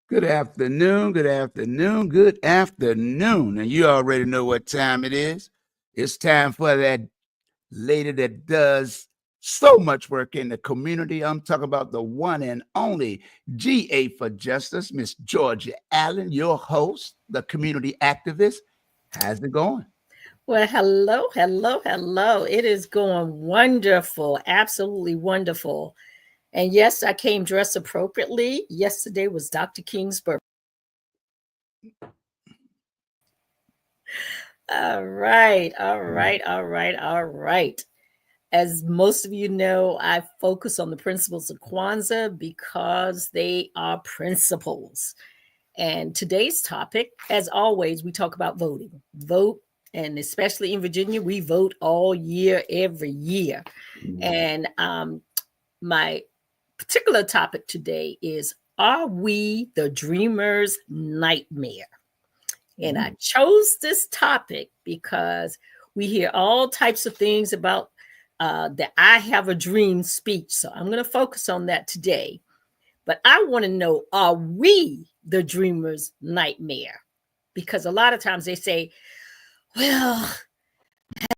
Good afternoon, good afternoon, good afternoon. And you already know what time it is. It's time for that lady that does so much work in the community. I'm talking about the one and only GA for Justice, Miss Georgia Allen, your host, the community activist. How's it going? Well, hello, hello, hello. It is going wonderful, absolutely wonderful. And yes, I came dressed appropriately. Yesterday was Dr. King's birthday. All right, all right, all right, all right. As most of you know, I focus on the principles of KWANZAA because they are principles. And today's topic, as always, we talk about voting. Vote, and especially in Virginia, we vote all year, every year. And my particular topic today is, are we the dreamer's nightmare? And I chose this topic because we hear all types of things about the I have a dream speech. So I'm going to focus on that today. But I want to know, are we the dreamer's nightmare? Because a lot of times they say, well,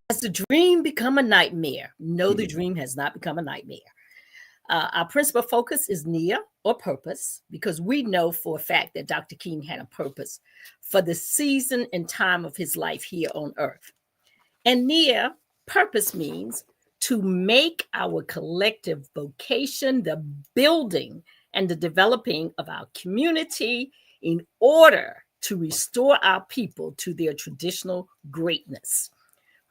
has the dream become a nightmare? No, the dream has not become a nightmare. Our principal focus is NIA or purpose, because we know for a fact that Dr. King had a purpose for the season and time of his life here on earth. And NIA, purpose, means to make our collective vocation the building and the developing of our community in order to restore our people to their traditional greatness,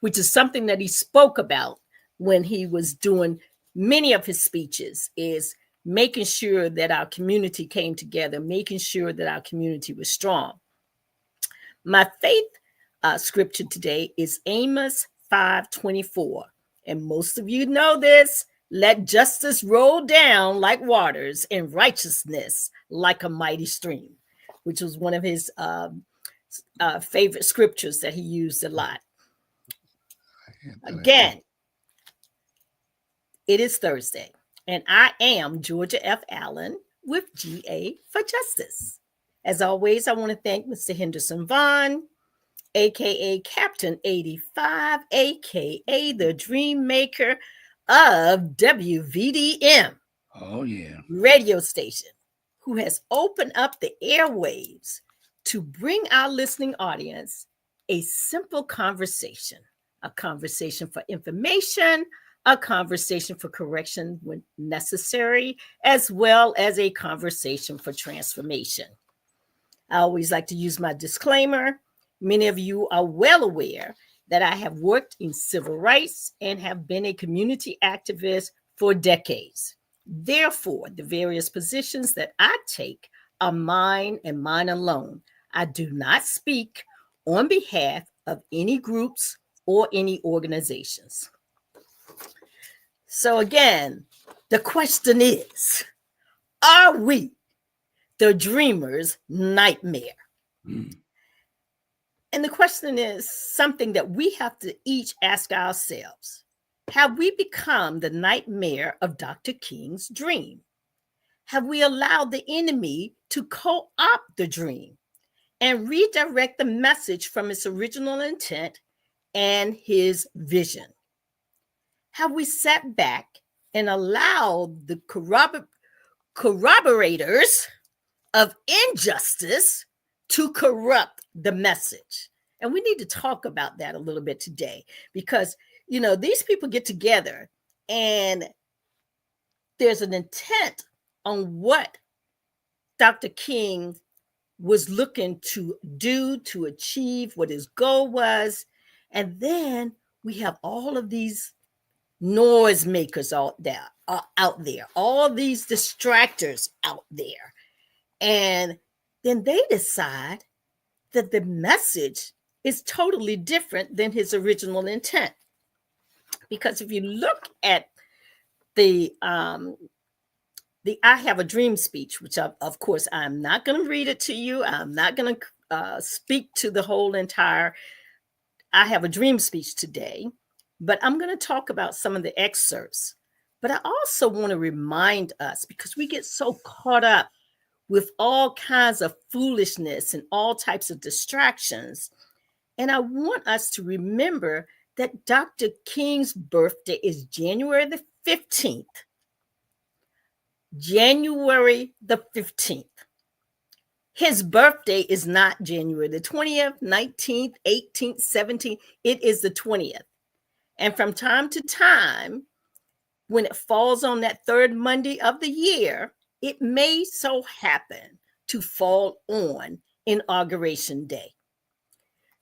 which is something that he spoke about when he was doing many of his speeches, is making sure that our community came together, making sure that our community was strong. My faith scripture today is Amos 5:24. And most of you know this. Let justice roll down like waters and righteousness like a mighty stream, which was one of his favorite scriptures that he used a lot. Again, it is Thursday, and I am Georgia F. Allen with GA for Justice. As always, I want to thank Mr. Henderson Vaughn, aka Captain 85, aka the Dream Maker of WVDM. Oh, yeah. Radio station, who has opened up the airwaves to bring our listening audience a simple conversation, a conversation for information, a conversation for correction when necessary, as well as a conversation for transformation. I always like to use my disclaimer. Many of you are well aware that I have worked in civil rights and have been a community activist for decades. Therefore, the various positions that I take are mine and mine alone. I do not speak on behalf of any groups or any organizations. So again, the question is, are we the dreamer's nightmare? And the question is something that we have to each ask ourselves. Have we become the nightmare of Dr. King's dream? Have we allowed the enemy to co-opt the dream and redirect the message from its original intent and his vision? Have we sat back and allowed the corroborators of injustice to corrupt the message? And we need to talk about that a little bit today, because, you know, these people get together and there's an intent on what Dr. King was looking to do, to achieve, what his goal was. And then we have all of these noise makers out there, all these distractors out there. And then they decide that the message is totally different than his original intent. Because if you look at the I Have a Dream speech, which of course I'm not going to read it to you. I'm not going to speak to the whole entire I Have a Dream speech today, but I'm going to talk about some of the excerpts. But I also want to remind us, because we get so caught up with all kinds of foolishness and all types of distractions. And I want us to remember that Dr. King's birthday is January the 15th. January the 15th. His birthday is not January the 20th, 19th, 18th, 17th. It is the 20th. And from time to time, when it falls on that third Monday of the year, it may so happen to fall on Inauguration Day.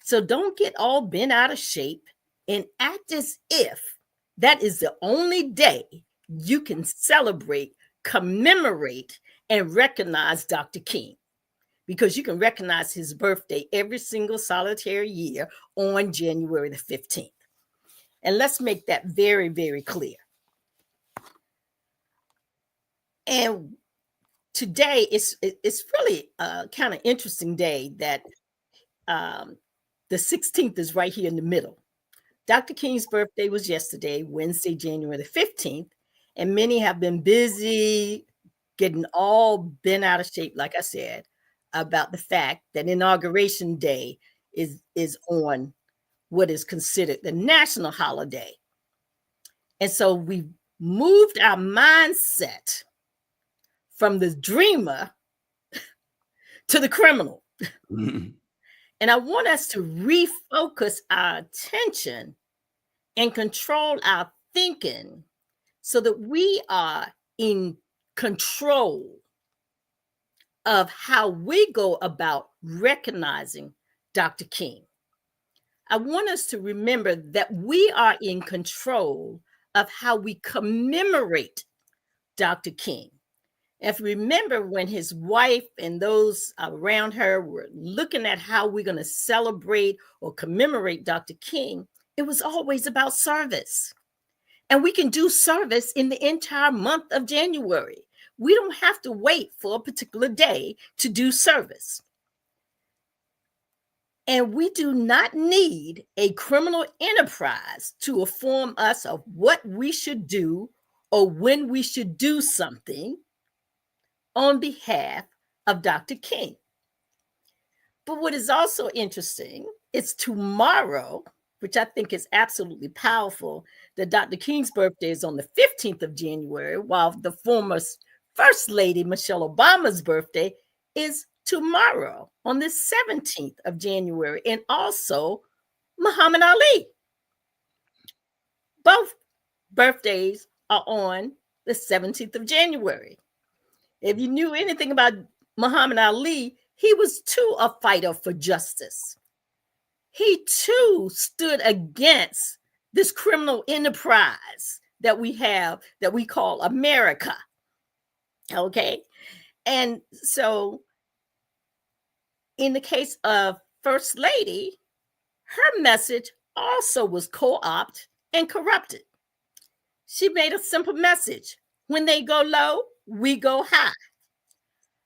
So don't get all bent out of shape and act as if that is the only day you can celebrate, commemorate, and recognize Dr. King, because you can recognize his birthday every single solitary year on January the 15th. And let's make that very, very clear. And today it's really a kind of interesting day that the 16th is right here in the middle. Dr. King's birthday was yesterday, Wednesday, January the 15th, and many have been busy getting all bent out of shape, like I said, about the fact that Inauguration Day is on what is considered the national holiday. And so we moved our mindset from the dreamer to the criminal. And I want us to refocus our attention and control our thinking so that we are in control of how we go about recognizing Dr. King. I want us to remember that we are in control of how we commemorate Dr. King. If you remember, when his wife and those around her were looking at how we're going to celebrate or commemorate Dr. King, it was always about service. And we can do service in the entire month of January. We don't have to wait for a particular day to do service. And we do not need a criminal enterprise to inform us of what we should do or when we should do something on behalf of Dr. King. But what is also interesting is tomorrow, which I think is absolutely powerful, that Dr. King's birthday is on the 15th of January, while the former First Lady Michelle Obama's birthday is tomorrow on the 17th of January, and also Muhammad Ali. Both birthdays are on the 17th of January. If you knew anything about Muhammad Ali, he was too a fighter for justice. He too stood against this criminal enterprise that we have, that we call America. Okay. And so in the case of First Lady, her message also was co-opted and corrupted. She made a simple message: when they go low, we go high.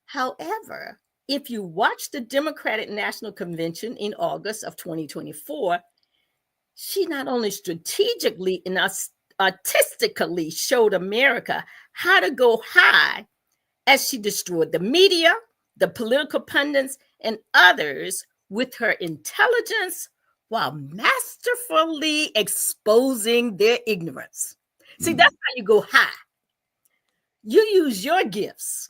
However, if you watch the Democratic National Convention in August of 2024, she not only strategically and artistically showed America how to go high, as she destroyed the media, the political pundits, and others with her intelligence, while masterfully exposing their ignorance. See, that's how you go high. You use your gifts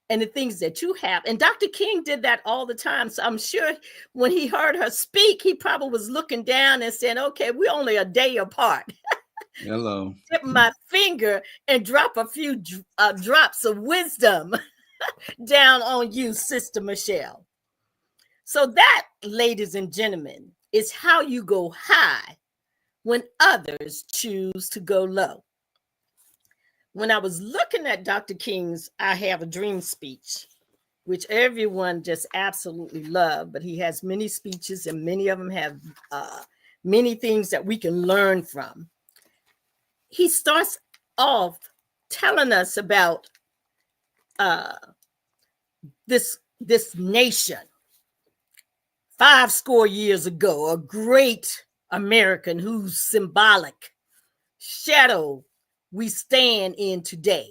and the things that you have. And Dr. King did that all the time. So I'm sure when he heard her speak, he probably was looking down and saying, okay, we're only a day apart. Hello. Tip my finger and drop a few drops of wisdom down on you, Sister Michelle. So that, ladies and gentlemen, is how you go high when others choose to go low. When I was looking at Dr. King's I Have a Dream speech, which everyone just absolutely loved, but he has many speeches and many of them have many things that we can learn from. He starts off telling us about this nation 50 years ago, a great American whose symbolic shadow we stand in today.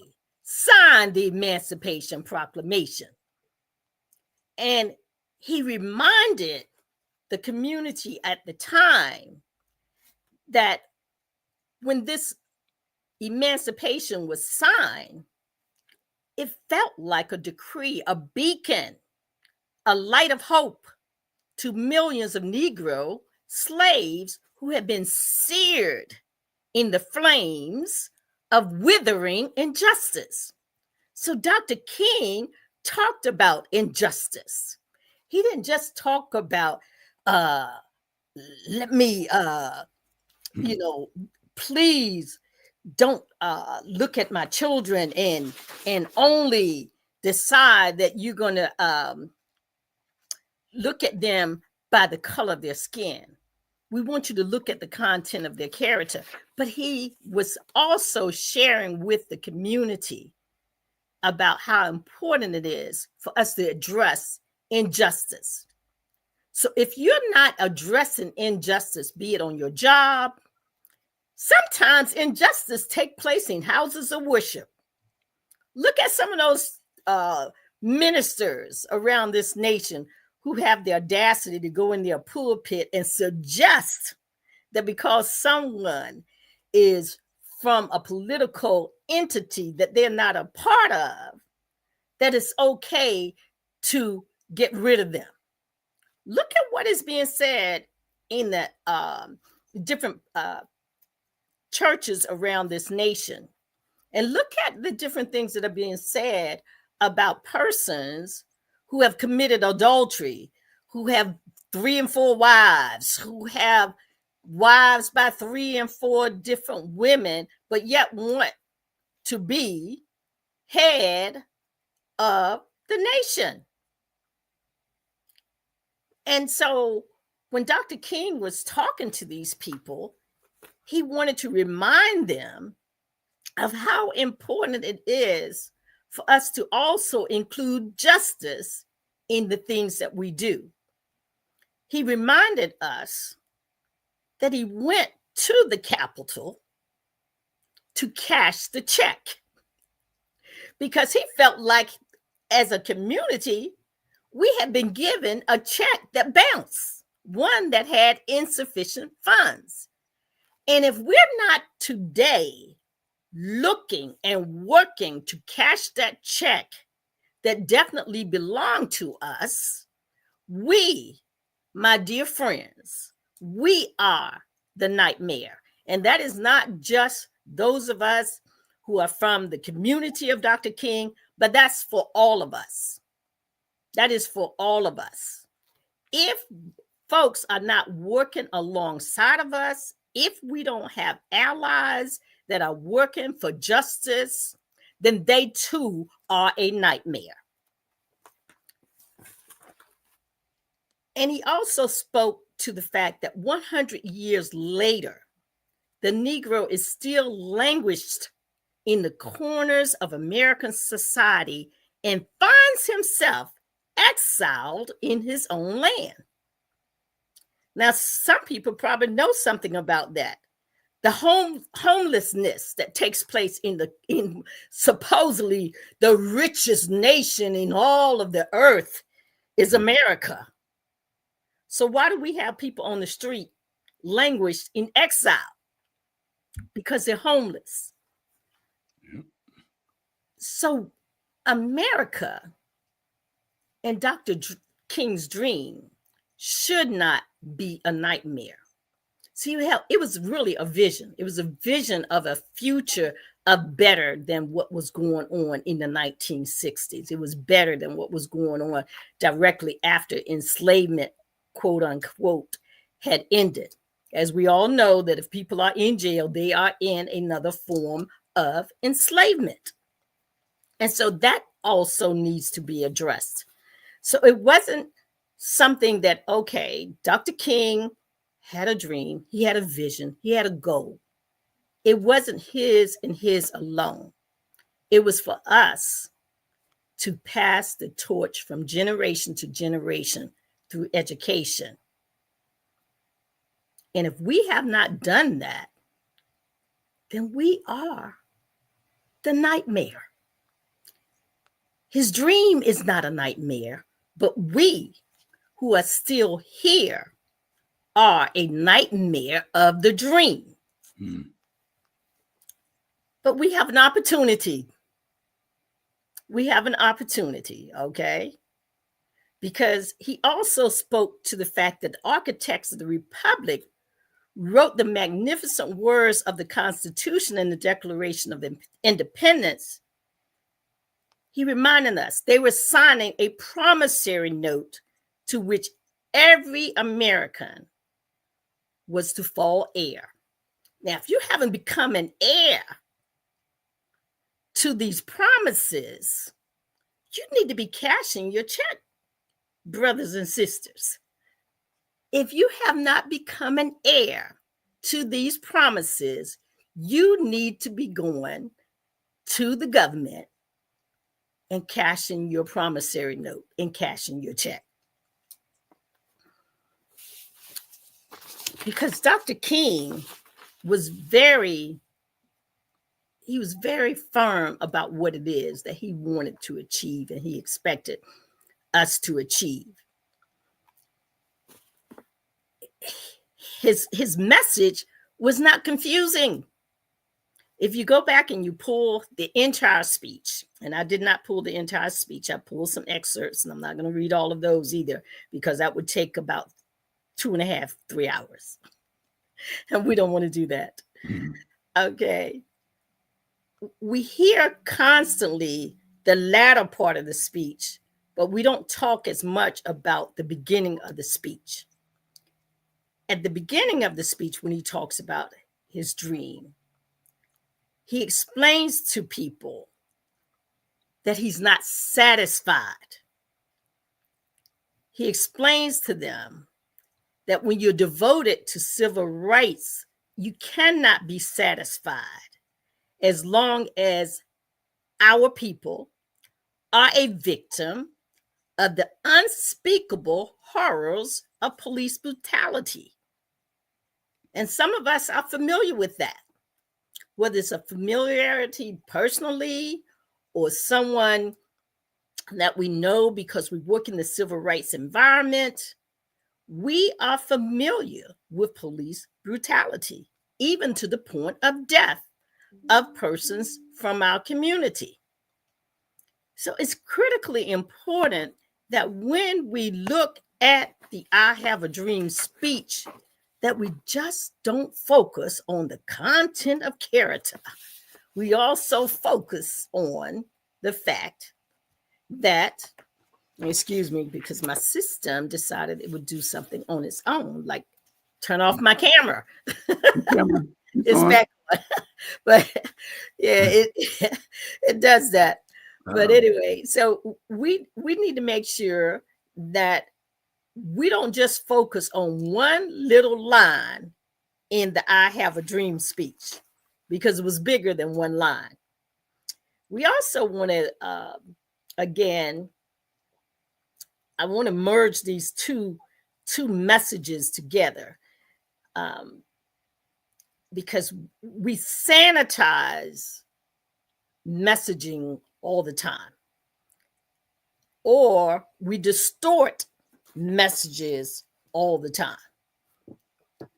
signed the Emancipation Proclamation. And he reminded the community at the time that when this emancipation was signed, it felt like a decree, a beacon, a light of hope to millions of Negro slaves who had been seared in the flames of withering injustice. So Dr. King talked about injustice. He didn't just talk about, let me, please don't look at my children and only decide that you're going to look at them by the color of their skin. We want you to look at the content of their character. But he was also sharing with the community about how important it is for us to address injustice. So if you're not addressing injustice, be it on your job, sometimes injustice take place in houses of worship. Look at some of those ministers around this nation who have the audacity to go in their pulpit and suggest that because someone is from a political entity that they're not a part of, that it's okay to get rid of them. Look at what is being said in the different churches around this nation. And look at the different things that are being said about persons who have committed adultery, who have 3 and 4 wives, who have wives by 3 and 4 different women, but yet want to be head of the nation. And so when Dr. King was talking to these people, he wanted to remind them of how important it is for us to also include justice in the things that we do. He reminded us that he went to the Capitol to cash the check because he felt like as a community, we had been given a check that bounced, one that had insufficient funds. And if we're not today looking and working to cash that check that definitely belonged to us, we, my dear friends, we are the nightmare. And that is not just those of us who are from the community of Dr. King, but that's for all of us. That is for all of us. If folks are not working alongside of us, if we don't have allies that are working for justice, then they too are a nightmare. And he also spoke to the fact that 100 years later, the Negro is still languished in the corners of American society and finds himself exiled in his own land. Now, some people probably know something about that. The homelessness that takes place in supposedly the richest nation in all of the earth is America. So why do we have people on the street languished in exile? Because they're homeless. Yep. So America and Dr. King's dream should not be a nightmare. See, it was really a vision. It was a vision of a future of better than what was going on in the 1960s. It was better than what was going on directly after enslavement, quote unquote, had ended. As we all know that if people are in jail, they are in another form of enslavement. And so that also needs to be addressed. So it wasn't something that, okay, Dr. King had a dream, he had a vision, he had a goal. It wasn't his and his alone. It was for us to pass the torch from generation to generation through education. And if we have not done that, then we are the nightmare. His dream is not a nightmare, but we who are still here are a nightmare of the dream. But we have an opportunity. We have an opportunity, okay? Because he also spoke to the fact that the architects of the Republic wrote the magnificent words of the Constitution and the Declaration of Independence. He reminded us they were signing a promissory note to which every American was to fall heir. Now, if you haven't become an heir to these promises, you need to be cashing your check, brothers and sisters. If you have not become an heir to these promises, you need to be going to the government and cashing your promissory note and cashing your check. Because Dr. King was very firm about what it is that he wanted to achieve and he expected us to achieve. His message was not confusing. If you go back and you pull the entire speech, and I did not pull the entire speech, I pulled some excerpts, and I'm not going to read all of those either, because that would take about 2.5, 3 hours. And we don't want to do that. Okay. We hear constantly the latter part of the speech, but we don't talk as much about the beginning of the speech. At the beginning of the speech, when he talks about his dream, he explains to people that he's not satisfied. He explains to them that when you're devoted to civil rights, you cannot be satisfied as long as our people are a victim of the unspeakable horrors of police brutality. And some of us are familiar with that, whether it's a familiarity personally or someone that we know because we work in the civil rights environment. We are familiar with police brutality, even to the point of death of persons from our community. So it's critically important that when we look at the I Have a Dream speech, that we just don't focus on the content of character. We also focus on the fact that, excuse me, because my system decided it would do something on its own, like turn off my camera. It's back on. But yeah, it does that. But anyway, so we need to make sure that we don't just focus on one little line in the I Have a Dream speech, because it was bigger than one line. We also want to, again, I want to merge these two messages together, because we sanitize messaging all the time, or we distort messages all the time,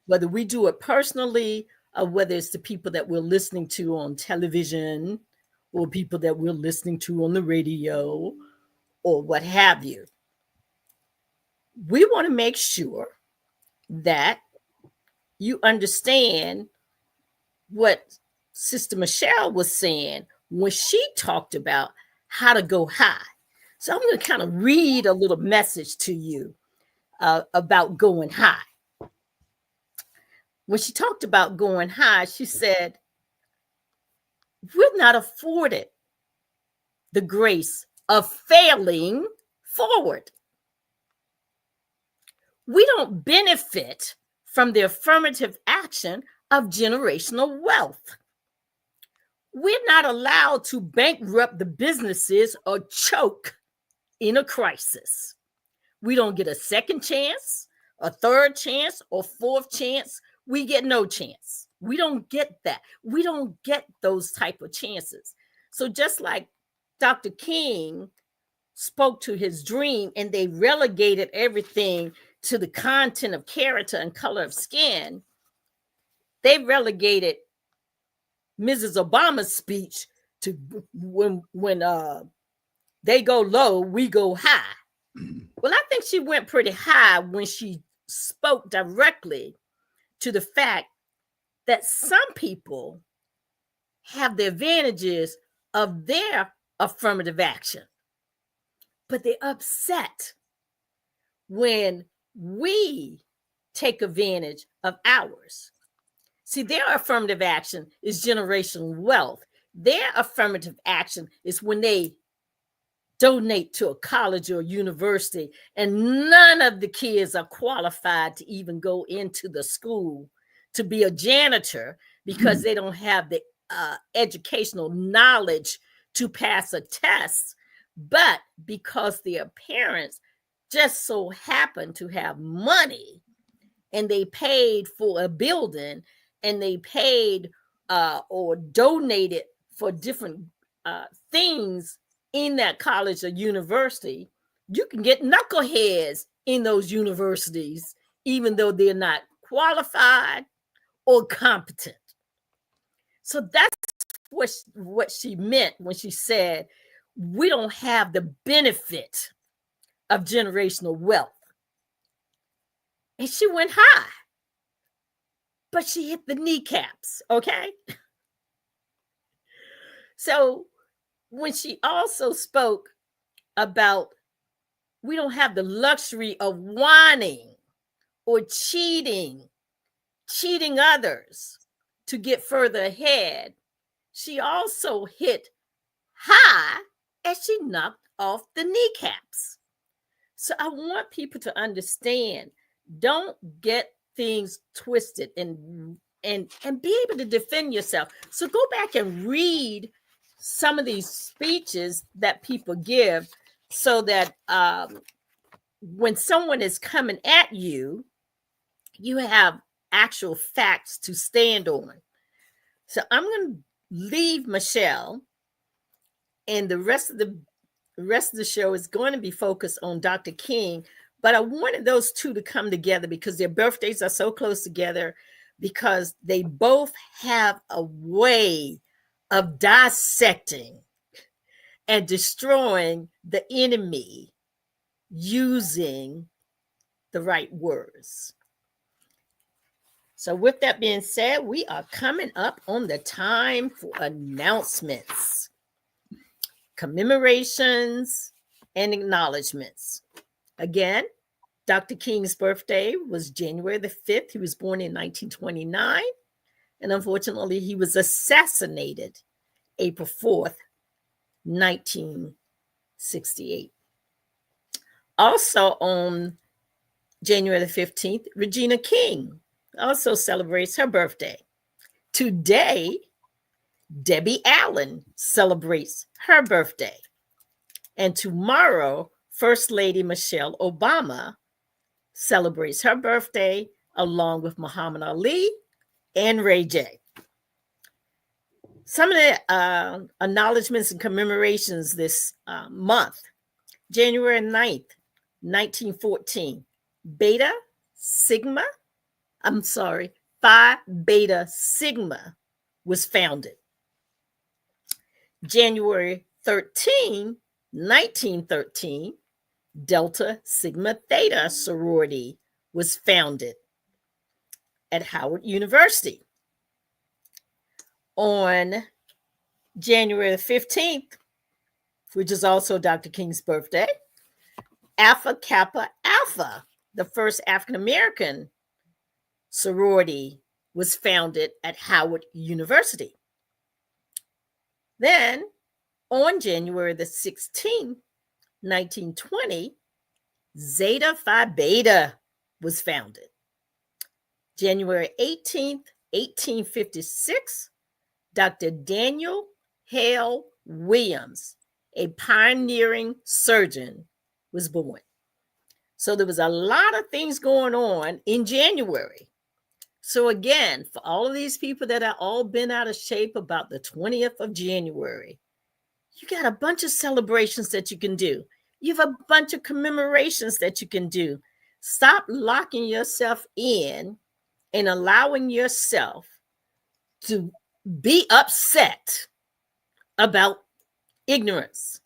whether we do it personally or whether it's the people that we're listening to on television or people that we're listening to on the radio or what have you. We want to make sure that you understand what Sister Michelle was saying when she talked about how to go high. So I'm going to kind of read a little message to you about going high. When she talked about going high, she said, we're not afforded the grace of failing forward. We don't benefit from the affirmative action of generational wealth. We're not allowed to bankrupt the businesses or choke in a crisis. We don't get a second chance, a third chance, or fourth chance. We get no chance. We don't get that. We don't get those type of chances. So just like Dr. King spoke to his dream and they relegated everything to the content of character and color of skin, they relegated Mrs. Obama's speech to when they go low, we go high. Well, I think she went pretty high when she spoke directly to the fact that some people have the advantages of their affirmative action, but they're upset when we take advantage of ours. See, their affirmative action is generational wealth. Their affirmative action is when they donate to a college or university and none of the kids are qualified to even go into the school to be a janitor because they don't have the educational knowledge to pass a test, but because their parents just so happen to have money and they paid for a building and they paid or donated for different things in that college or university, you can get knuckleheads in those universities, even though they're not qualified or competent. So that's what she meant when she said, we don't have the benefit of generational wealth. And she went high, but she hit the kneecaps, okay? So when she also spoke about we don't have the luxury of whining or cheating others to get further ahead, she also hit high as she knocked off the kneecaps. So I want people to understand, don't get things twisted and be able to defend yourself. So go back and read some of these speeches that people give so that when someone is coming at you, you have actual facts to stand on. So I'm going to leave Michelle, and the rest of the show is going to be focused on Dr. King. But I wanted those two to come together because their birthdays are so close together, because they both have a way of dissecting and destroying the enemy using the right words. So with that being said, we are coming up on the time for announcements, commemorations, and acknowledgments. Again, Dr. King's birthday was January the 5th. He was born in 1929. And unfortunately, he was assassinated April 4th, 1968. Also on January the 15th, Regina King also celebrates her birthday. Today, Debbie Allen celebrates her birthday. And tomorrow, First Lady Michelle Obama celebrates her birthday along with Muhammad Ali and Ray J. Some of the acknowledgments and commemorations this month. January 9th, 1914, Phi Beta Sigma was founded. January 13, 1913, Delta Sigma Theta sorority was founded at Howard University. On January 15th, which is also Dr. King's birthday, Alpha Kappa Alpha, the first African-American sorority, was founded at Howard University. Then, on January the 16th, 1920, Zeta Phi Beta was founded. January 18th, 1856, Dr. Daniel Hale Williams, a pioneering surgeon, was born. So there was a lot of things going on in January. So again, for all of these people that are all been out of shape about the 20th of January, you got a bunch of celebrations that you can do. You have a bunch of commemorations that you can do. Stop locking yourself in and allowing yourself to be upset about ignorance.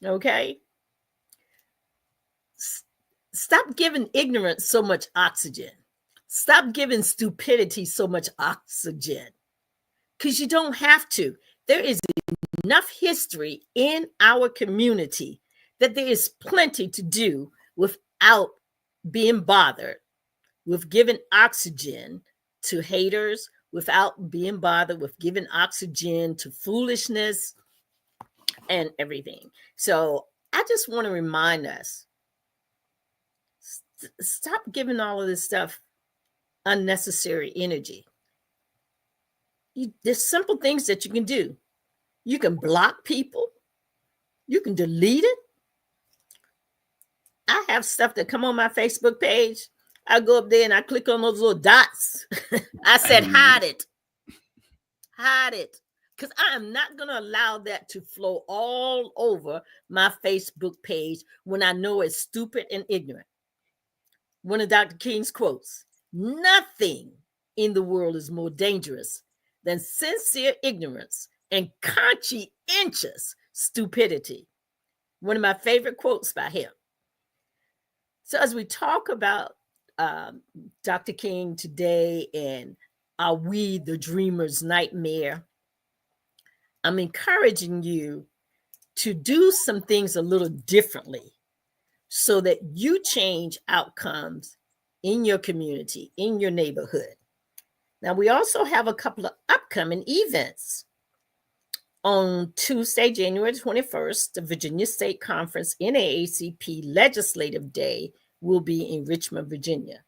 Okay? Stop giving ignorance so much oxygen. Stop giving stupidity so much oxygen, because you don't have to. There is enough history in our community that there is plenty to do without being bothered with giving oxygen to haters, without being bothered with giving oxygen to foolishness and everything. So I just want to remind us, stop giving all of this stuff unnecessary energy. There's simple things that you can do. You can block people. You can delete it. I have stuff that come on my Facebook page. I go up there and I click on those little dots. I said, hide it. Hide it. Because I am not going to allow that to flow all over my Facebook page when I know it's stupid and ignorant. One of Dr. King's quotes: nothing in the world is more dangerous than sincere ignorance and conscientious stupidity. One of my favorite quotes by him. So as we talk about Dr. King today and Are We the Dreamer's Nightmare, I'm encouraging you to do some things a little differently so that you change outcomes in your community, in your neighborhood. Now, we also have a couple of upcoming events. On Tuesday, January 21st, the Virginia State Conference NAACP Legislative Day will be in Richmond, Virginia.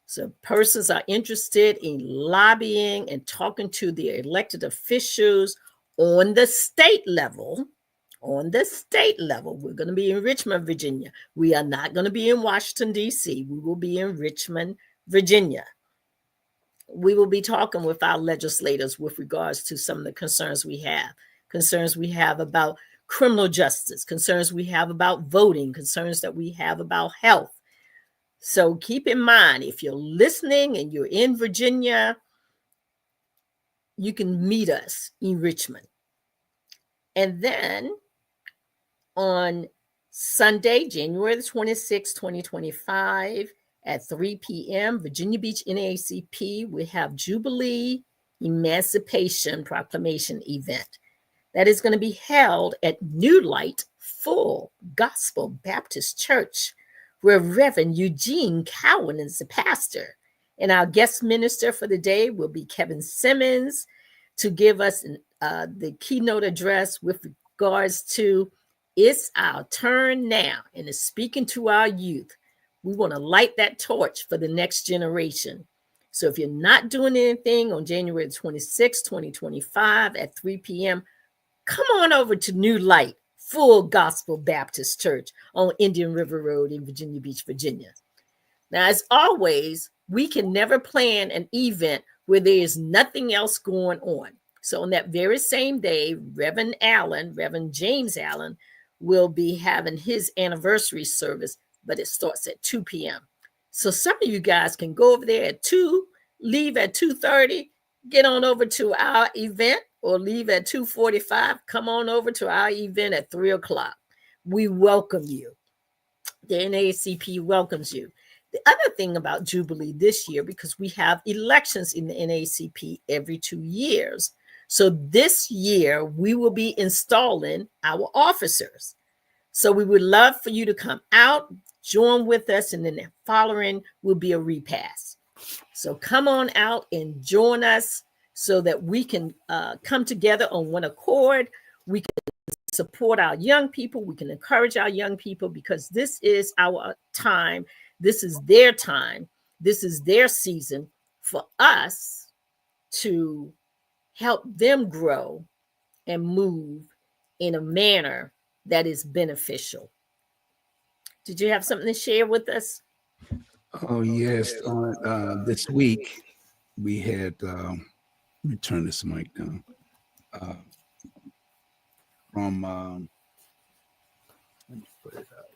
So persons are interested in lobbying and talking to the elected officials on the state level. On the state level, we're going to be in Richmond, Virginia. We are not going to be in Washington, D.C. We will be in Richmond, Virginia. We will be talking with our legislators with regards to some of the concerns we have about criminal justice, concerns we have about voting, concerns that we have about health. So keep in mind, if you're listening and you're in Virginia, you can meet us in Richmond. And then on Sunday, January the 26th, 2025, at 3 p.m., Virginia Beach NAACP, we have Jubilee Emancipation Proclamation event. That is going to be held at New Light Full Gospel Baptist Church, where Reverend Eugene Cowan is the pastor. And our guest minister for the day will be Kevin Simmons to give us the keynote address with regards to It's Our Turn Now, and is speaking to our youth. We want to light that torch for the next generation. So if you're not doing anything on January 26, 2025 at 3 p.m., come on over to New Light Full Gospel Baptist Church on Indian River Road in Virginia Beach, Virginia. Now, as always, we can never plan an event where there is nothing else going on. So on that very same day, Reverend James Allen, will be having his anniversary service, but it starts at 2 p.m. So some of you guys can go over there at 2, leave at 2:30, get on over to our event, or leave at 2:45, come on over to our event at 3 o'clock. We welcome you. The NAACP welcomes you. The other thing about Jubilee this year, because we have elections in the NAACP every 2 years. So this year, we will be installing our officers. So we would love for you to come out, join with us, and then the following will be a repass. So come on out and join us so that we can come together on one accord. We can support our young people. We can encourage our young people, because this is our time. This is their time. This is their season for us to help them grow and move in a manner that is beneficial. Did you have something to share with us? Oh, yes. This week, we had, let me turn this mic down. Let me put it out.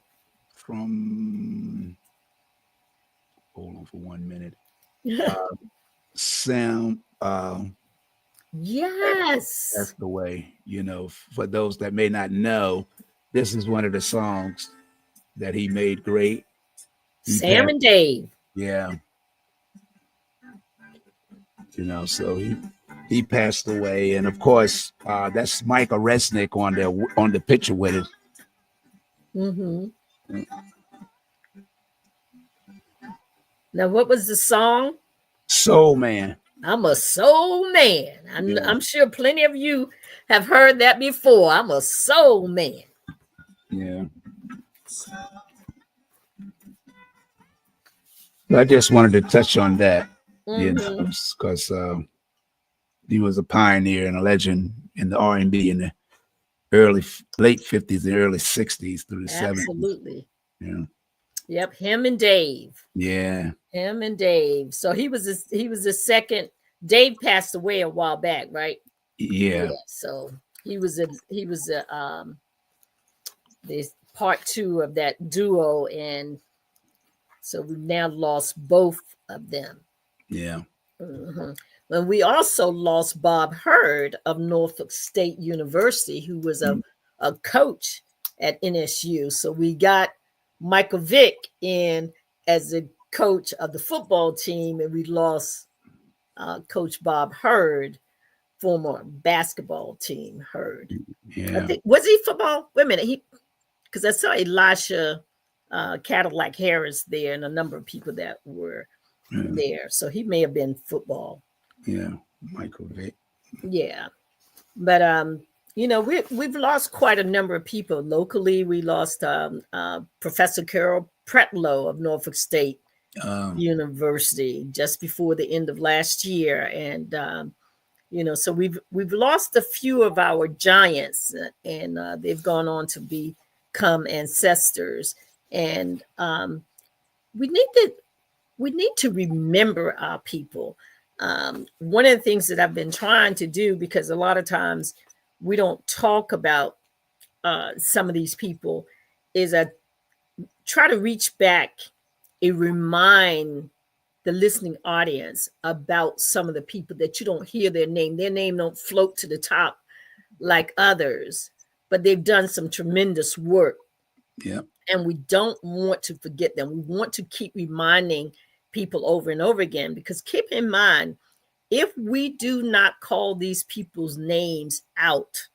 from, hold on for 1 minute. Sam Yes. passed away. You know, for those that may not know, this is one of the songs that he made great. Sam and Dave. Yeah. You know, so he passed away, and of course, that's Michael Resnick on the picture with it. Mm-hmm. Now, what was the song? Soul Man. I'm a soul man. I'm sure plenty of you have heard that before. I'm a soul man. Yeah. I just wanted to touch on that, you know, because he was a pioneer and a legend in the R&B in the late 50s and early 60s through the 70s. Absolutely. Yeah. Yep, him and Dave. Yeah. Him and Dave. So he was the second. Dave passed away a while back, right? Yeah. So he was the part two of that duo, and so we've now lost both of them. Yeah. And we also lost Bob Hurd of Norfolk State University, who was a coach at NSU. So we got Michael Vick in as the coach of the football team, and we lost Coach Bob Hurd, former basketball team Hurd. Yeah. I think, was he football? Wait a minute, because I saw Elisha Cadillac Harris there and a number of people that were there. So he may have been football. Yeah, Michael Vick. Yeah, but you know, we've lost quite a number of people locally. We lost Professor Carol Pretlow of Norfolk State University just before the end of last year, and you know, so we've lost a few of our giants, and they've gone on to become ancestors, and we need to remember our people. One of the things that I've been trying to do, because a lot of times we don't talk about some of these people, is I try to reach back and remind the listening audience about some of the people that you don't hear their name. Their name don't float to the top like others, but they've done some tremendous work. Yeah. And we don't want to forget them. We want to keep reminding people over and over again, because keep in mind, if we do not call these people's names out,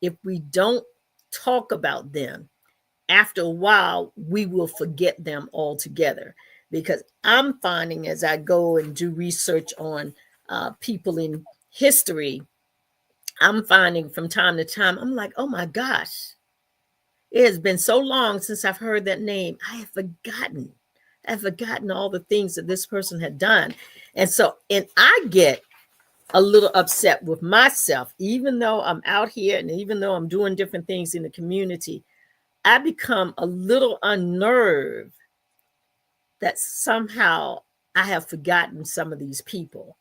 if we don't talk about them, after a while, we will forget them altogether. Because I'm finding, as I go and do research on people in history, I'm finding from time to time, I'm like, oh my gosh, it has been so long since I've heard that name. I have forgotten. I've forgotten all the things that this person had done. And I get a little upset with myself, even though I'm out here and even though I'm doing different things in the community, I become a little unnerved that somehow I have forgotten some of these people.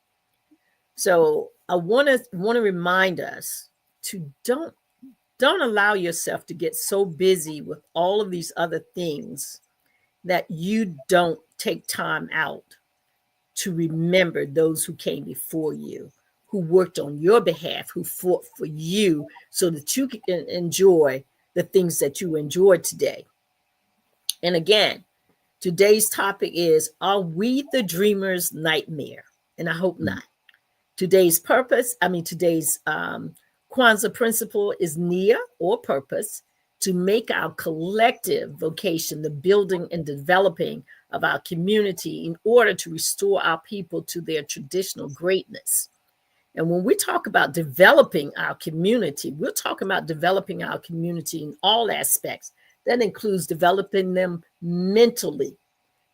So I want to remind us to don't allow yourself to get so busy with all of these other things that you don't take time out to remember those who came before you, who worked on your behalf, who fought for you so that you can enjoy the things that you enjoyed today. And again, today's topic is, are we the dreamer's nightmare? And I hope not. Today's Kwanzaa principle is NIA, or purpose, to make our collective vocation the building and developing of our community in order to restore our people to their traditional greatness. And when we talk about developing our community, we're talking about developing our community in all aspects. That includes developing them mentally.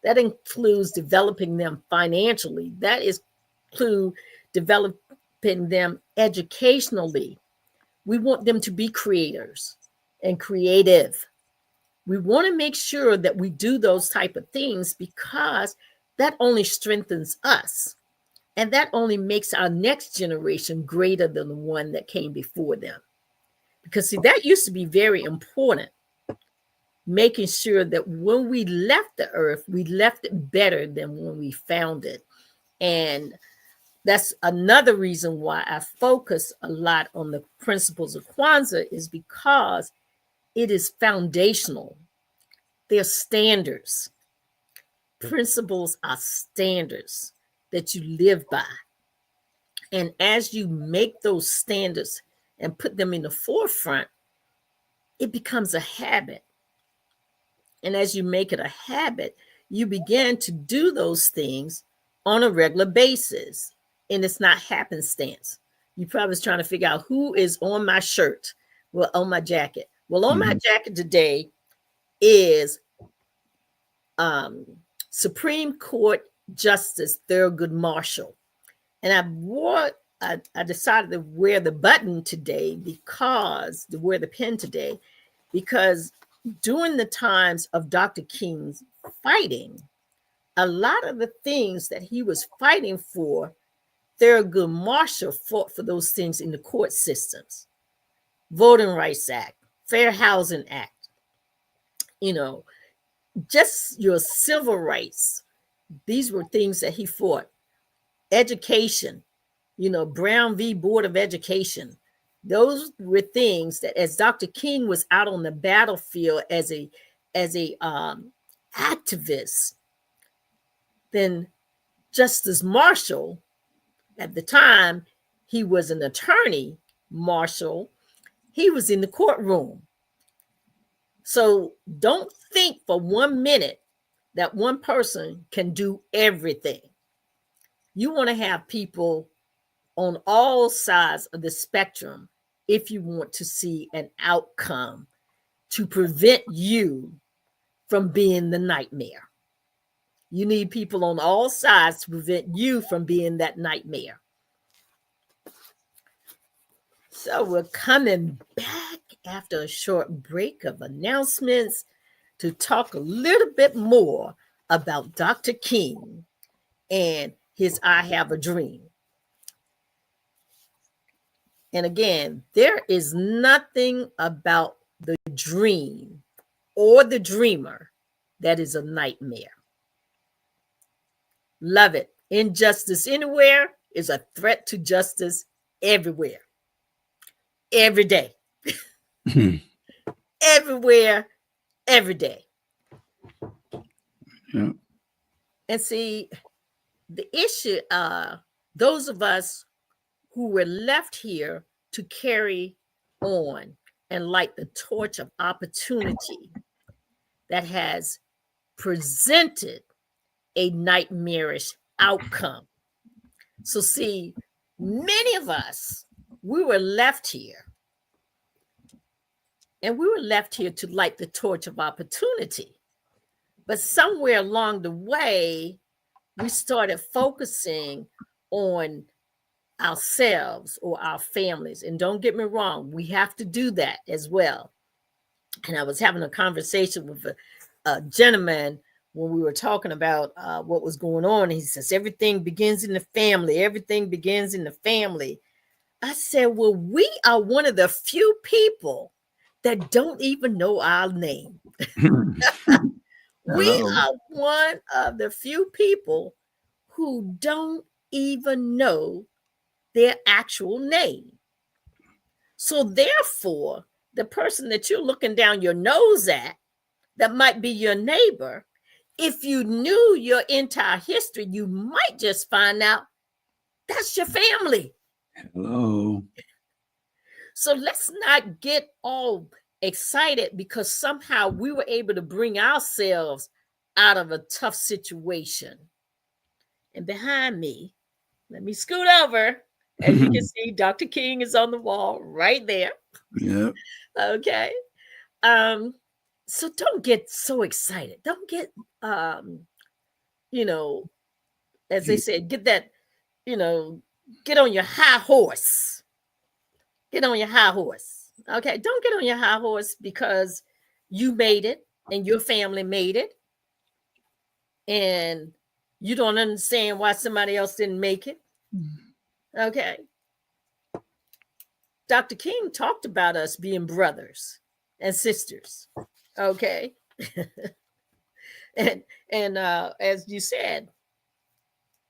That includes developing them financially. That includes developing them educationally. We want them to be creators and creative. We want to make sure that we do those type of things, because that only strengthens us. And that only makes our next generation greater than the one that came before them. Because see, that used to be very important. making sure that when we left the earth, we left it better than when we found it. And that's another reason why I focus a lot on the principles of Kwanzaa, is because it is foundational. They're standards. Principles are standards that you live by. And as you make those standards and put them in the forefront, it becomes a habit. And as you make it a habit, you begin to do those things on a regular basis. And it's not happenstance. You probably was trying to figure out who is on my shirt, well, on my jacket. Well, on my jacket today is Supreme Court Justice Thurgood Marshall. And I decided to wear the button today to wear the pin today, because during the times of Dr. King's fighting, a lot of the things that he was fighting for, Thurgood Marshall fought for those things in the court systems. Voting Rights Act, Fair Housing Act, just your civil rights. These were things that he fought. Education, Brown v. Board of Education. Those were things that, as Dr. King was out on the battlefield as a activist, then Justice Marshall, at the time he was an attorney, Marshall, he was in the courtroom. So don't think for 1 minute that one person can do everything. You want to have people on all sides of the spectrum if you want to see an outcome to prevent you from being the nightmare. You need people on all sides to prevent you from being that nightmare. So we're coming back after a short break of announcements to talk a little bit more about Dr. King and his I Have a Dream. And again, there is nothing about the dream or the dreamer that is a nightmare. Love it. Injustice anywhere is a threat to justice everywhere. Every day. Everywhere, every day. Yeah. And see, the issue, those of us who were left here to carry on and light the torch of opportunity that has presented a nightmarish outcome. So see, many of us, we were left here, and we were left here to light the torch of opportunity. But somewhere along the way, we started focusing on ourselves or our families. And don't get me wrong, we have to do that as well. And I was having a conversation with a gentleman when we were talking about what was going on. He says, everything begins in the family. Everything begins in the family. I said, well, we are one of the few people that don't even know our name. We are one of the few people who don't even know their actual name. So therefore, the person that you're looking down your nose at, that might be your neighbor, if you knew your entire history, you might just find out that's your family. Hello. So let's not get all excited because somehow we were able to bring ourselves out of a tough situation. And behind me, let me scoot over. As you can see, Dr. King is on the wall right there. Yep. Okay. So don't get so excited. Don't get as they said, get that, get on your high horse. Get on your high horse. Okay. Don't get on your high horse because you made it and your family made it. And you don't understand why somebody else didn't make it. Okay. Dr. King talked about us being brothers and sisters. Okay. and as you said,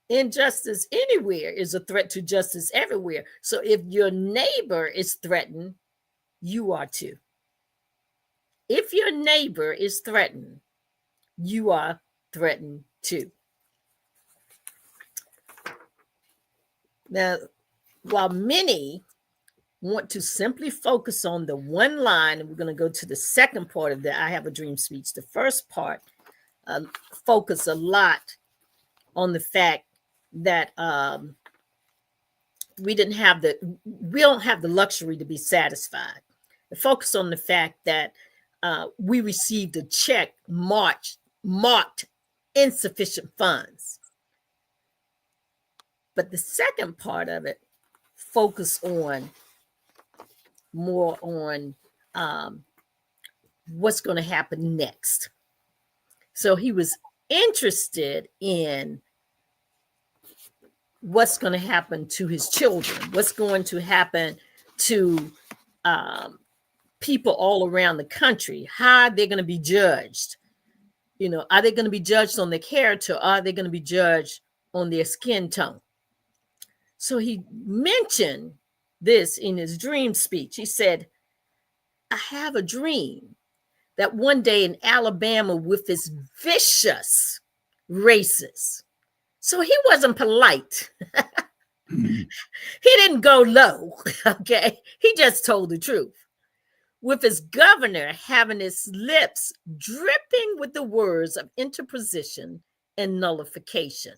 injustice anywhere is a threat to justice everywhere. So if your neighbor is threatened, you are too. If your neighbor is threatened, you are threatened too. Now, while many want to simply focus on the one line, and we're going to go to the second part of the I Have a Dream speech. The first part focus a lot on the fact that we don't have the luxury to be satisfied. Focus on the fact that we received a check marked insufficient funds. But the second part of it focus on more on what's going to happen next. So he was interested in what's going to happen to his children, what's going to happen to people all around the country, how they're going to be judged. You know, are they going to be judged on their character? Or are they going to be judged on their skin tone? So he mentioned this in his dream speech. He said, I have a dream that one day in Alabama with its vicious racists. So he wasn't polite. He didn't go low, okay? He just told the truth. With his governor having his lips dripping with the words of interposition and nullification.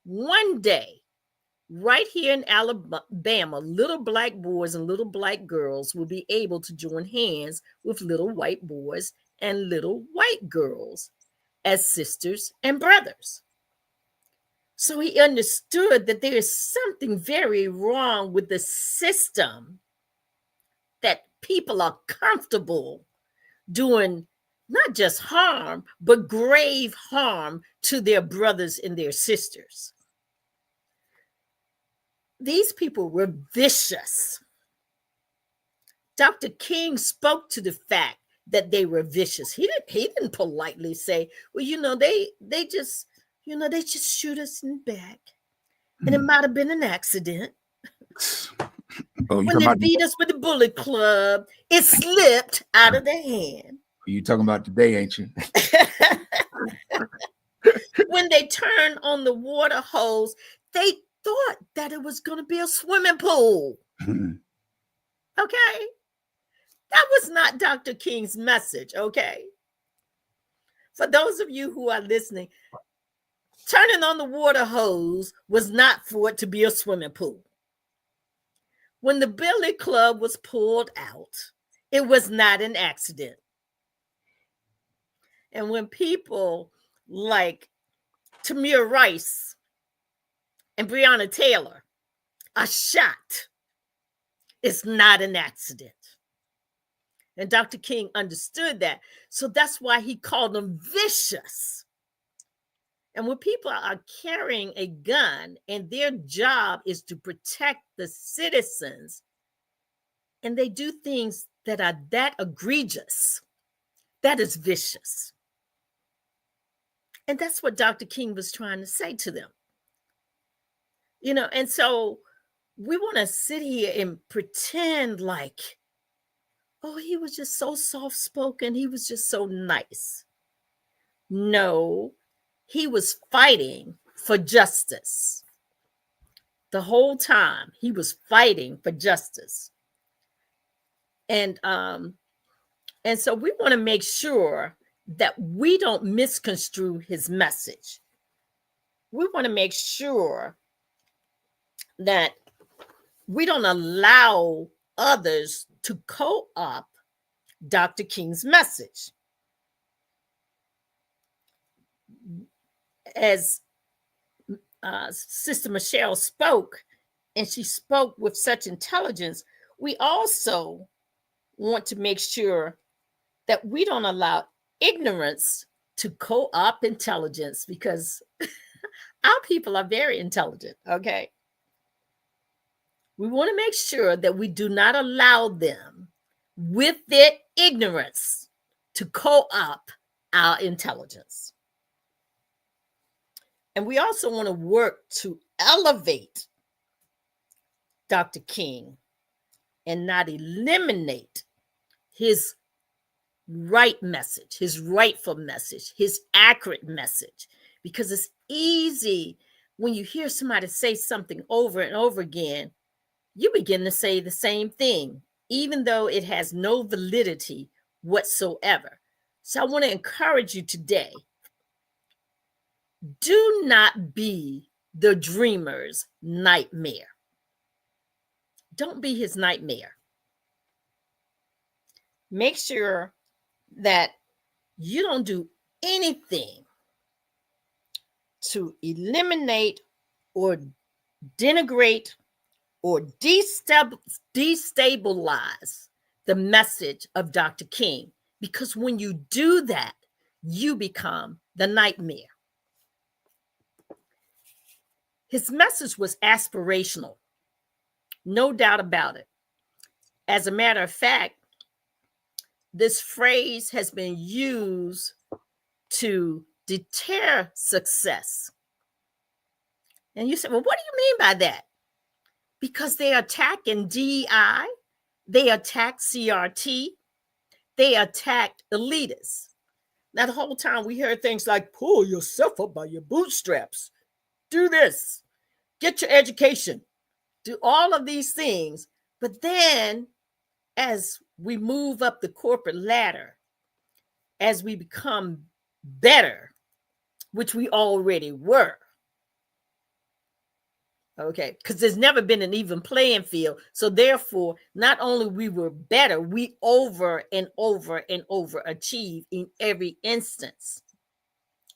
One day, right here in Alabama, little black boys and little black girls will be able to join hands with little white boys and little white girls as sisters and brothers. So he understood that there is something very wrong with the system, that people are comfortable doing not just harm, but grave harm to their brothers and their sisters. These people were vicious. Dr. King spoke to the fact that they were vicious. He didn't politely say, well, you know, they just shoot us in the back. And it might have been an accident. When they beat us with the bullet club, it slipped out of their hand. You talking about today, ain't you? When they turned on the water hose, they thought that it was going to be a swimming pool. Okay? That was not Dr. King's message, okay? For those of you who are listening, turning on the water hose was not for it to be a swimming pool. When the billy club was pulled out, it was not an accident. And when people like Tamir Rice and Breonna Taylor are shot, it's not an accident. And Dr. King understood that. So that's why he called them vicious. And when people are carrying a gun and their job is to protect the citizens, and they do things that are that egregious, that is vicious. And that's what Dr. King was trying to say to them. You know, and so we want to sit here and pretend like, oh, he was just so soft-spoken. He was just so nice. No, he was fighting for justice. The whole time he was fighting for justice. And so we want to make sure that we don't misconstrue his message. We want to make sure that we don't allow others to co-opt Dr. King's message. As Sister Michelle spoke, and she spoke with such intelligence, we also want to make sure that we don't allow ignorance to co-opt intelligence, because our people are very intelligent, okay? We want to make sure that we do not allow them with their ignorance to co-opt our intelligence. And we also want to work to elevate Dr. King and not eliminate his right message, his rightful message, his accurate message, because it's easy when you hear somebody say something over and over again, you begin to say the same thing, even though it has no validity whatsoever. So I want to encourage you today, do not be the dreamer's nightmare. Don't be his nightmare. Make sure that you don't do anything to eliminate or denigrate or destabilize the message of Dr. King. Because when you do that, you become the nightmare. His message was aspirational, no doubt about it. As a matter of fact, this phrase has been used to deter success. And you say, well, what do you mean by that? Because they attack in DEI, they attack CRT, they attacked elitists. Now, the whole time we heard things like, pull yourself up by your bootstraps, do this, get your education, do all of these things. But then as we move up the corporate ladder, as we become better, which we already were, okay, because there's never been an even playing field. So therefore, not only we were better, we over and over and over achieve in every instance.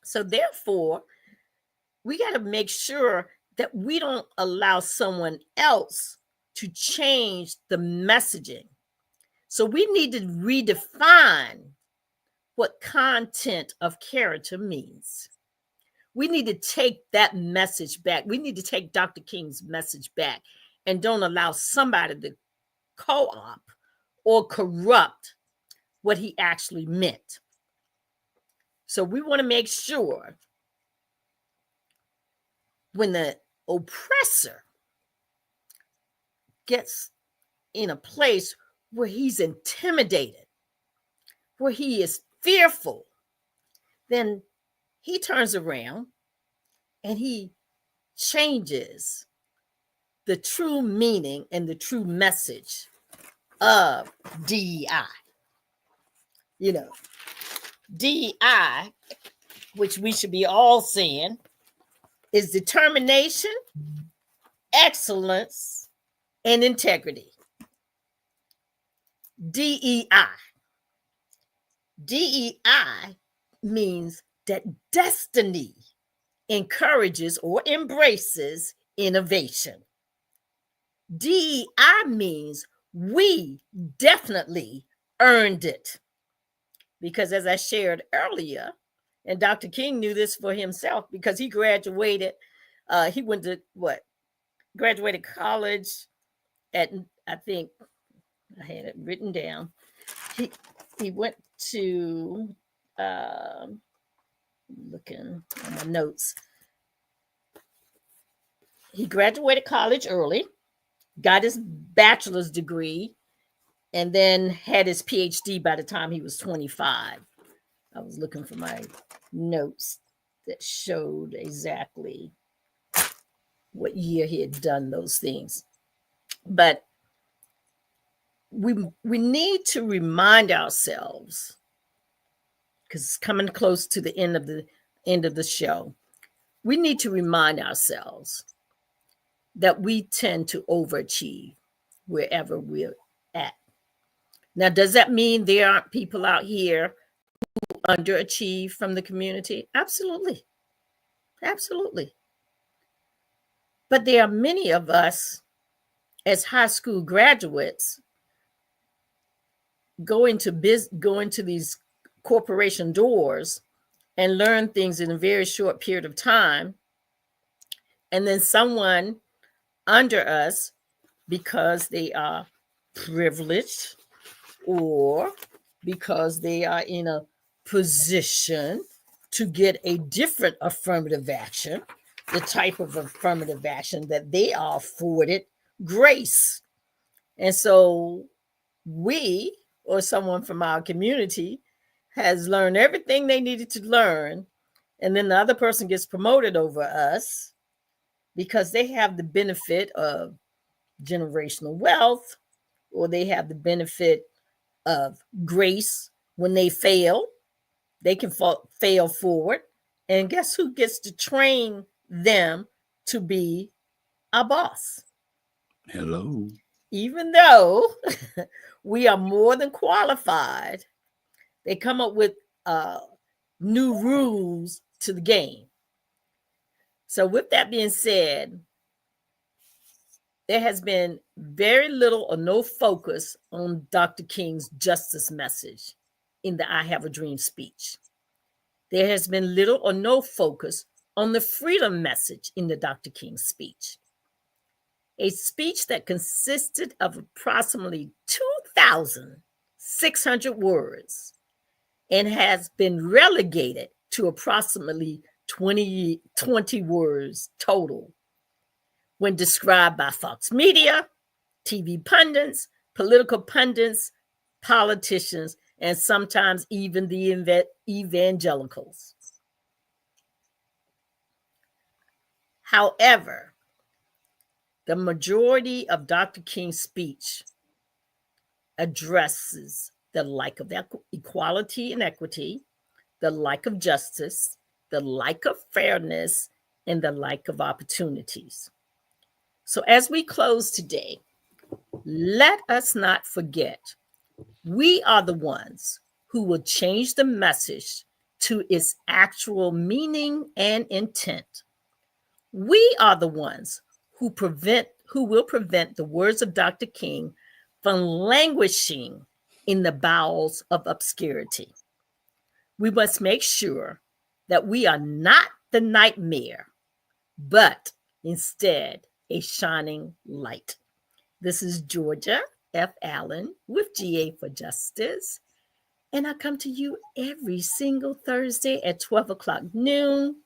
So therefore, we got to make sure that we don't allow someone else to change the messaging. So we need to redefine what content of character means. We need to take that message back. We need to take Dr. King's message back and don't allow somebody to co-opt or corrupt what he actually meant. So we want to make sure when the oppressor gets in a place where he's intimidated, where he is fearful, then he turns around and he changes the true meaning and the true message of DEI. You know, DEI, which we should be all saying, is determination, excellence, and integrity. DEI. DEI means that destiny encourages or embraces innovation. DEI means we definitely earned it. Because as I shared earlier, and Dr. King knew this for himself because he graduated, he went to graduated college at, I think, I had it written down. He went to, looking at my notes. He graduated college early, got his bachelor's degree, and then had his PhD by the time he was 25. I was looking for my notes that showed exactly what year he had done those things. But we need to remind ourselves, because it's coming close to the end of the show. We need to remind ourselves that we tend to overachieve wherever we're at. Now, does that mean there aren't people out here who underachieve from the community? Absolutely. Absolutely. But there are many of us as high school graduates go into these corporation doors and learn things in a very short period of time. And then someone under us, because they are privileged or because they are in a position to get a different affirmative action, the type of affirmative action that they are afforded grace. And so we, or someone from our community, has learned everything they needed to learn, and then the other person gets promoted over us because they have the benefit of generational wealth, or they have the benefit of grace. When they fail, they can fail forward, and guess who gets to train them to be a boss? Hello. Even though we are more than qualified, they come up with new rules to the game. So with that being said, there has been very little or no focus on Dr. King's justice message in the I Have a Dream speech. There has been little or no focus on the freedom message in the Dr. King speech. A speech that consisted of approximately 2,600 words and has been relegated to approximately 20 words total when described by Fox Media, TV pundits, political pundits, politicians, and sometimes even the evangelicals. However, the majority of Dr. King's speech addresses the lack of equality and equity, the lack of justice, the lack of fairness, and the lack of opportunities. So as we close today, let us not forget, we are the ones who will change the message to its actual meaning and intent. We are the ones who will prevent the words of Dr. King from languishing in the bowels of obscurity. We must make sure that we are not the nightmare, but instead a shining light. This is Georgia F. Allen with GA for Justice, and I come to you every single Thursday at 12 o'clock noon.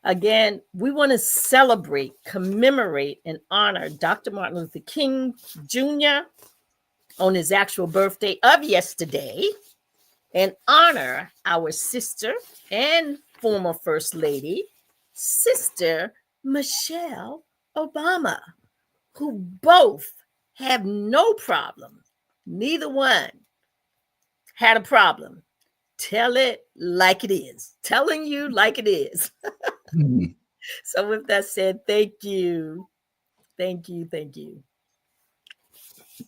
Again, we want to celebrate, commemorate, and honor Dr. Martin Luther King Jr. on his actual birthday of yesterday, and honor our sister and former First Lady, Sister Michelle Obama, who both have no problem. Neither one had a problem. Tell it like it is. Telling you like it is. So with that said, thank you. Thank you. Thank you.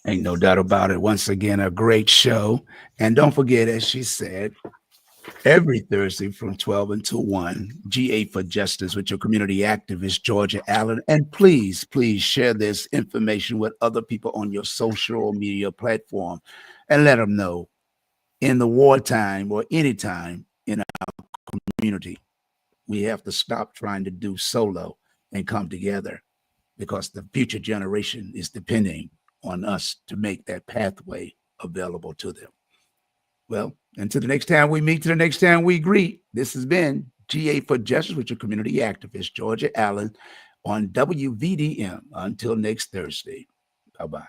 Ain't no doubt about it. Once again, a great show. And don't forget, as she said, every Thursday from 12 until 1, GA for Justice with your community activist, Georgia Allen. And please, please share this information with other people on your social media platform and let them know in the wartime or anytime in our community, we have to stop trying to do solo and come together, because the future generation is depending on us to make that pathway available to them. Well, until the next time we meet, to the next time we greet, this has been GA for Justice with your community activist, Georgia Allen, on WVDM. Until next Thursday. Bye-bye.